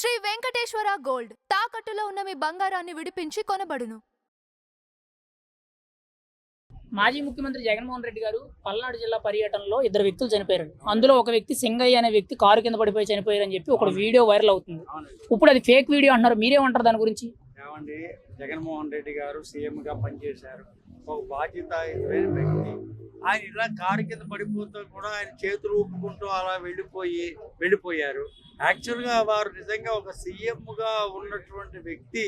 Shri Venkateswara gold తాకట్టులో ఉన్న మీ బంగారాన్ని విడిపించి కొనబడును. మాజీ ముఖ్యమంత్రి జగన్మోహన్ రెడ్డి గారు పల్నాడు జిల్లా పర్యటనలో ఇద్దరు వ్యక్తులు చనిపోయారు. అందులో ఒక వ్యక్తి సింగయ్య అనే వ్యక్తి కారు కింద పడిపోయి చనిపోయారని చెప్పి ఒక వీడియో వైరల్ అవుతుంది. ఇప్పుడు అది ఫేక్ వీడియో అంటున్నారు, మీరేమంటారు దాని గురించి? ఏమండి, జగన్మోహన్ రెడ్డి గారు సీఎంగా పనిచేశారు, ఒక బాధ్యతాయుతమైన వ్యక్తి. ఆయన ఇలా కారు కింద పడిపోతూ కూడా ఆయన చేతులు ఊపుకుంటూ అలా వెళ్ళిపోయారు. యాక్చువల్గా వారు నిజంగా ఒక సీఎంగా ఉన్నటువంటి వ్యక్తి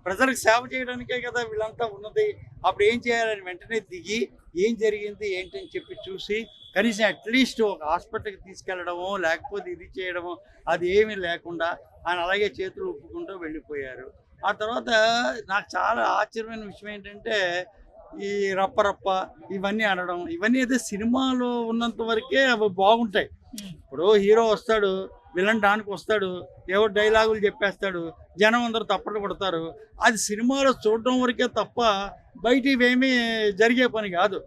ప్రజలకు సేవ చేయడానికే కదా వీళ్ళంతా ఉన్నది. అప్పుడు ఏం చేయాలని వెంటనే దిగి ఏం జరిగింది ఏంటని చెప్పి చూసి కనీసం అట్లీస్ట్ ఒక హాస్పిటల్కి తీసుకెళ్ళడమో లేకపోతే ఇది చేయడమో అది ఏమీ లేకుండా ఆయన అలాగే చేతులు ఊపుకుంటూ వెళ్ళిపోయారు. ఆ తర్వాత నాకు చాలా ఆశ్చర్యమైన విషయం ఏంటంటే ఈ రప్ప ఇవన్నీ అనడం, ఇవన్నీ అయితే సినిమాలో ఉన్నంత వరకే అవి బాగుంటాయి. ఇప్పుడు హీరో వస్తాడు, విలన్ డానికి వస్తాడు, ఏవో డైలాగులు చెప్పేస్తాడు, జనం అందరూ తప్పట్లు కొడతారు. అది సినిమాలో చూడడం వరకే తప్ప బయట ఇవేమీ జరిగే పని కాదు.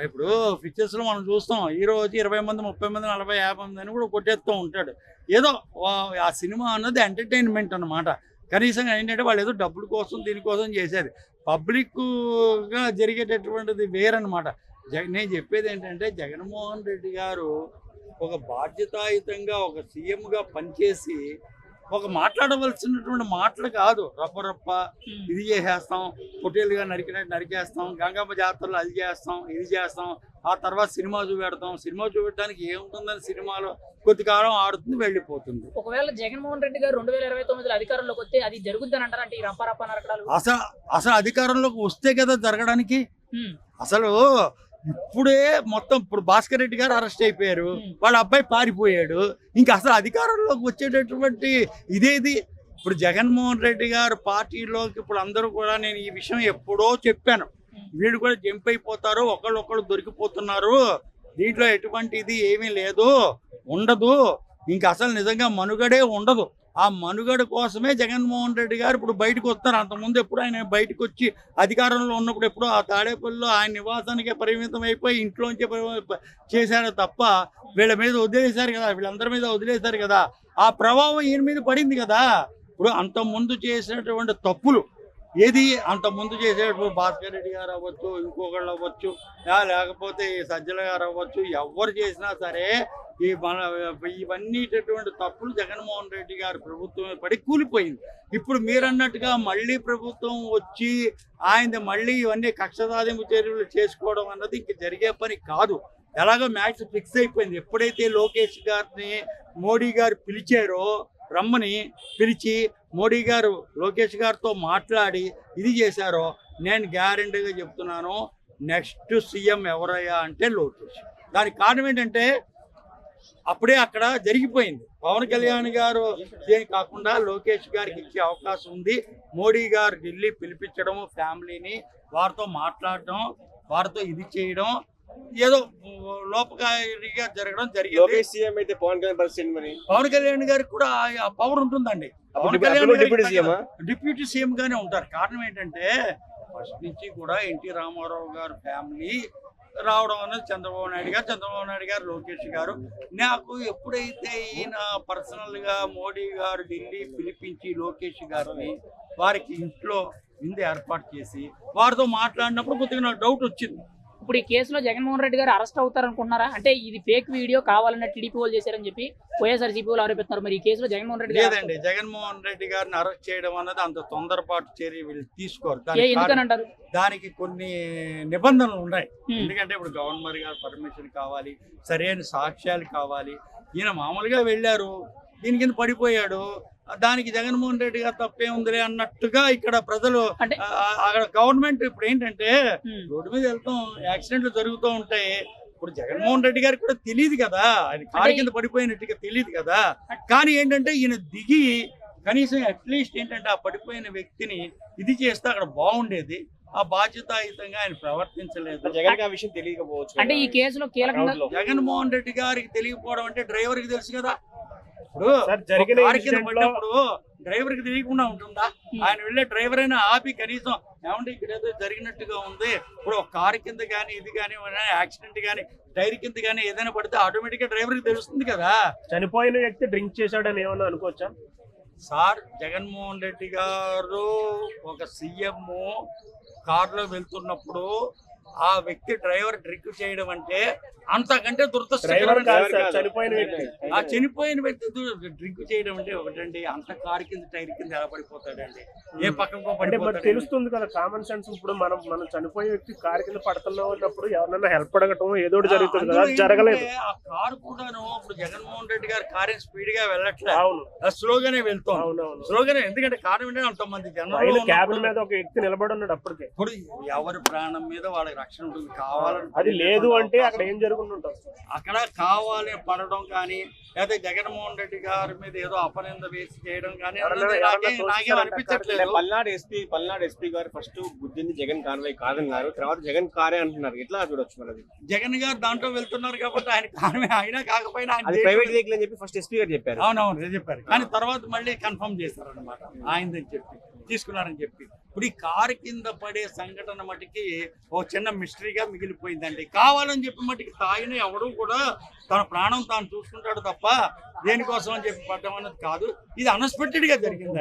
ఇప్పుడు పిక్చర్స్లో మనం చూస్తాం, హీరో వచ్చి 20 మంది 30 మంది 40 50 మంది అని కూడా కొట్టేస్తూ ఉంటాడు. ఏదో ఆ సినిమా అన్నది ఎంటర్టైన్మెంట్ అన్నమాట. కనీసం ఏంటంటే వాళ్ళు ఏదో డబ్బుల కోసం దీనికోసం చేసేది, పబ్లిక్గా జరిగేటటువంటిది వేరనమాట. నేను చెప్పేది ఏంటంటే జగన్మోహన్ రెడ్డి గారు ఒక బాధ్యతాయుతంగా ఒక సీఎంగా పనిచేసి ఒక మాట్లాడవలసినటువంటి మాటలు కాదు, రప్ప ఇది చేసేస్తాం, పొట్టేలుగా నరికినట్టు నరికేస్తాం, గంగమ్మ జాతరలో అది చేస్తాం ఇది చేస్తాం, ఆ తర్వాత సినిమా చూపెడతాం. సినిమా చూపెట్టడానికి ఏముంటుందని సినిమాలో కొద్ది కాలం ఆడుతుంది, వెళ్ళిపోతుంది. ఒకవేళ జగన్మోహన్ రెడ్డి గారు 2029 అధికారంలోకి వస్తే అది జరుగుతుందని అంటారు. అంటే ఈ రప్ప నరకడాలు అసలు అధికారంలోకి వస్తే కదా జరగడానికి. అసలు ఇప్పుడే మొత్తం ఇప్పుడు భాస్కర్ రెడ్డి గారు అరెస్ట్ అయిపోయారు, వాళ్ళ అబ్బాయి పారిపోయాడు. ఇంకా అసలు అధికారంలోకి వచ్చేటటువంటి ఇదేది? ఇప్పుడు జగన్మోహన్ రెడ్డి గారు పార్టీలోకి ఇప్పుడు అందరూ కూడా, నేను ఈ విషయం ఎప్పుడో చెప్పాను, వీళ్ళు కూడా జంప్ అయిపోతారు, ఒకళ్ళు దొరికిపోతున్నారు, దీంట్లో ఎటువంటి ఇది ఏమీ లేదు, ఉండదు, ఇంకా అసలు నిజంగా మనుగడే ఉండదు. ఆ మనుగడ కోసమే జగన్మోహన్ రెడ్డి గారు ఇప్పుడు బయటకు వస్తారు. అంతకుముందు ఎప్పుడు ఆయన బయటకు వచ్చి అధికారంలో ఉన్నప్పుడు ఎప్పుడో ఆ తాడేపల్లిలో ఆయన నివాసానికే పరిమితం అయిపోయి ఇంట్లోంచే చేశారు తప్ప వీళ్ళ మీద వదిలేశారు కదా, వీళ్ళందరి మీద వదిలేశారు కదా. ఆ ప్రభావం ఈయన మీద పడింది కదా. ఇప్పుడు అంతకుముందు చేసినటువంటి తప్పులు ఏది, అంతకుముందు చేసేటప్పుడు భాస్కర్ రెడ్డి గారు అవ్వచ్చు, ఇంకొకళ్ళు అవ్వచ్చు, లేకపోతే సజ్జల గారు అవ్వచ్చు, ఎవరు చేసినా సరే ఇవన్నీటటువంటి తప్పులు జగన్మోహన్ రెడ్డి గారి ప్రభుత్వం పడి కూలిపోయింది. ఇప్పుడు మీరన్నట్టుగా మళ్ళీ ప్రభుత్వం వచ్చి ఆయన మళ్ళీ ఇవన్నీ కక్ష సాధింపు చర్యలు చేసుకోవడం అన్నది ఇంక జరిగే పని కాదు. ఎలాగో మ్యాచ్ ఫిక్స్ అయిపోయింది. ఎప్పుడైతే లోకేష్ గారిని మోడీ గారు పిలిచారో, రమ్మని పిలిచి మోడీ గారు లోకేష్ గారితో మాట్లాడి ఇది చేశారో, నేను గ్యారెంటీగా చెప్తున్నాను, నెక్స్ట్ సీఎం ఎవరయ్యా అంటే లోకేష్. దానికి కారణం ఏంటంటే అప్పుడే అక్కడ జరిగిపోయింది. పవన్ కళ్యాణ్ గారు ఏం కాకుండా లోకేష్ గారికి ఇచ్చే అవకాశం ఉంది. మోడీ గారు ఢిల్లీ పిలిపించడం, ఫ్యామిలీని వారితో మాట్లాడడం, వారితో ఇది చేయడం ఏదో లోపకారిగా జరగడం జరిగింది. సీఎం అయితే పవన్ కళ్యాణ్ గారికి కూడా ఆ పవర్ ఉంటుందండి. పవన్ కళ్యాణ్ డిప్యూటీ సీఎం గానే ఉంటారు. కారణం ఏంటంటే ఫస్ట్ నుంచి కూడా ఎన్టీ రామారావు గారు ఫ్యామిలీ రావడం అనేది చంద్రబాబు నాయుడు గారు లోకేష్ గారు. నాకు ఎప్పుడైతే ఈయన పర్సనల్గా మోడీ గారు ఢిల్లీ పిలిపించి లోకేష్ గారిని వారికి ఇంట్లో విందు ఏర్పాటు చేసి వారితో మాట్లాడినప్పుడు కొద్దిగా నాకు డౌట్ వచ్చింది. ఇప్పుడు ఈ కేసులో జగన్మోహన్ రెడ్డి గారు అరెస్ట్ అవుతారనుకుంటున్నారా? అంటే ఇది ఫేక్ వీడియో కావాలన్న టీడీపీ వాళ్ళు చేశారని చెప్పి వైఎస్ఆర్సీపీ వాళ్ళు ఆరోపిస్తున్నారు. మరి ఈ కేసులో జగన్మోహన్ రెడ్డి లేదండి, జగన్మోహన్ రెడ్డి గారిని అరెస్ట్ చేయడం అన్నది అంత తొందరపాటు చర్య వీళ్ళు తీసుకోరు. ఎందుకనంటారు? దానికి కొన్ని నిబంధనలు ఉన్నాయి. ఎందుకంటే ఇప్పుడు గవర్నర్ గారు పర్మిషన్ కావాలి, సరైన సాక్ష్యాలు కావాలి. ఈయన మామూలుగా వెళ్ళారు, దీని కింద పడిపోయాడు, దానికి జగన్మోహన్ రెడ్డి గారు తప్పే ఉందిలే అన్నట్టుగా ఇక్కడ ప్రజలు, అక్కడ గవర్నమెంట్ ఇప్పుడు ఏంటంటే రోడ్డు మీద వెళ్తాం, యాక్సిడెంట్లు జరుగుతూ ఉంటాయి. ఇప్పుడు జగన్మోహన్ రెడ్డి గారికి కూడా తెలియదు కదా, ఆయన కారు కింద పడిపోయినట్టుగా తెలియదు కదా. కానీ ఏంటంటే ఈయన దిగి కనీసం అట్లీస్ట్ ఏంటంటే ఆ పడిపోయిన వ్యక్తిని ఇది చేస్తే అక్కడ బాగుండేది. ఆ బాధ్యతాయుతంగా ఆయన ప్రవర్తించలేదు. విషయం తెలియకపోవచ్చు. అంటే ఈ కేసులో కీలకంగా జగన్మోహన్ రెడ్డి గారికి తెలియకపోవడం అంటే డ్రైవర్ కి తెలుసు కదా. ఇప్పుడు డ్రైవర్ కి తెలియకుండా ఉంటుందా? ఆయన వెళ్ళే డ్రైవర్ అయినా ఆపి కనీసం ఏమంటే ఇక్కడ ఏదో జరిగినట్టుగా ఉంది, ఇప్పుడు ఒక కారు కింద కానీ ఇది కానీ యాక్సిడెంట్ కానీ టైర్ కింద కానీ ఏదైనా పడితే ఆటోమేటిక్ గా డ్రైవర్ కి తెలుస్తుంది కదా. చనిపోయిన వ్యక్తి డ్రింక్ చేశాడని ఏమన్నా అనుకోవచ్చా? సార్ జగన్మోహన్ రెడ్డి గారు ఒక సీఎం కారులో వెళ్తున్నప్పుడు ఆ వ్యక్తి డ్రైవర్ డ్రింక్ చేయడం అంటే అంతకంటే దురదృష్టకరం. చనిపోయిన వ్యక్తి ఆ చనిపోయిన వ్యక్తి డ్రింక్ చేయడం అంటే ఒకటండి, అంత కారు కింద టైర్ కింద ఎలా పడిపోతాడండి, ఏ పక్కకు అంటే మరి పడిపోతాడు. తెలుస్తుంది కదా కామన్ సెన్స్. ఇప్పుడు మనం చనిపోయే వ్యక్తి కారు కింద పడుతున్నప్పుడు ఎవరినైనా హెల్ప్ అడగటం ఏదో ఒకటి జరుగుతుంది కదా, అది జరగలేదు. ఆ కారు కూడాను ఇప్పుడు జగన్మోహన్ రెడ్డి గారు కారు స్పీడ్ గా వెళ్ళట్లేదు, అవును స్లోగానే వెళ్తాం. అవునవును. స్లోగానే, ఎందుకంటే కారు అంటే అంతమంది పైన జనం క్యాబిన్ మీద ఒక వ్యక్తి నిలబడి ఉన్నాడు అప్పటికే. ఇప్పుడు ఎవరి ప్రాణం మీద వాళ్ళకి రక్షణ ఉంటుంది. కావాలని అది లేదు అంటే అక్కడ ఏం జరుగుతుంది ఉంటుంది. అక్కడ కావాలి పడడం కానీ, లేదా జగన్మోహన్ రెడ్డి గారి మీద ఏదో అపనింద వేసి చేయడం కానీ అన్నది నాకేం అనిపించట్లేదు. పల్నాడు ఎస్పీ గారు ఫస్ట్ బుద్ధిని జగన్ కాన్వాయ్ కాదన్నారు, తర్వాత జగన్ కారే అంటున్నారు. ఎట్లా చూడొచ్చు మరి? జగన్ గారు దాంట్లో వెళ్తున్నారు కాబట్టి ఆయన కారణమే, అయినా కాకపోయినా ఆయన అది ప్రైవేట్ వెహికల్ అని చెప్పి ఫస్ట్ ఎస్పీ గారు చెప్పారు. అవునవును అదే చెప్పారు, కానీ తర్వాత మళ్ళీ కన్ఫర్మ్ చేశారు అనమాట ఆయనదని చెప్పి, తీసుకున్నారని చెప్పి. ఇప్పుడు ఈ కారు కింద పడే సంఘటన మటుకి ఓ చిన్న మిస్టరీగా మిగిలిపోయిందండి. కావాలని చెప్పి మటుకి తాగిన ఎవడు కూడా తన ప్రాణం తాను చూసుకుంటాడు తప్ప దేనికోసం అని చెప్పి పడ్డం అన్నది కాదు. ఇది అన్ఎక్స్పెక్టెడ్ గా జరిగింది.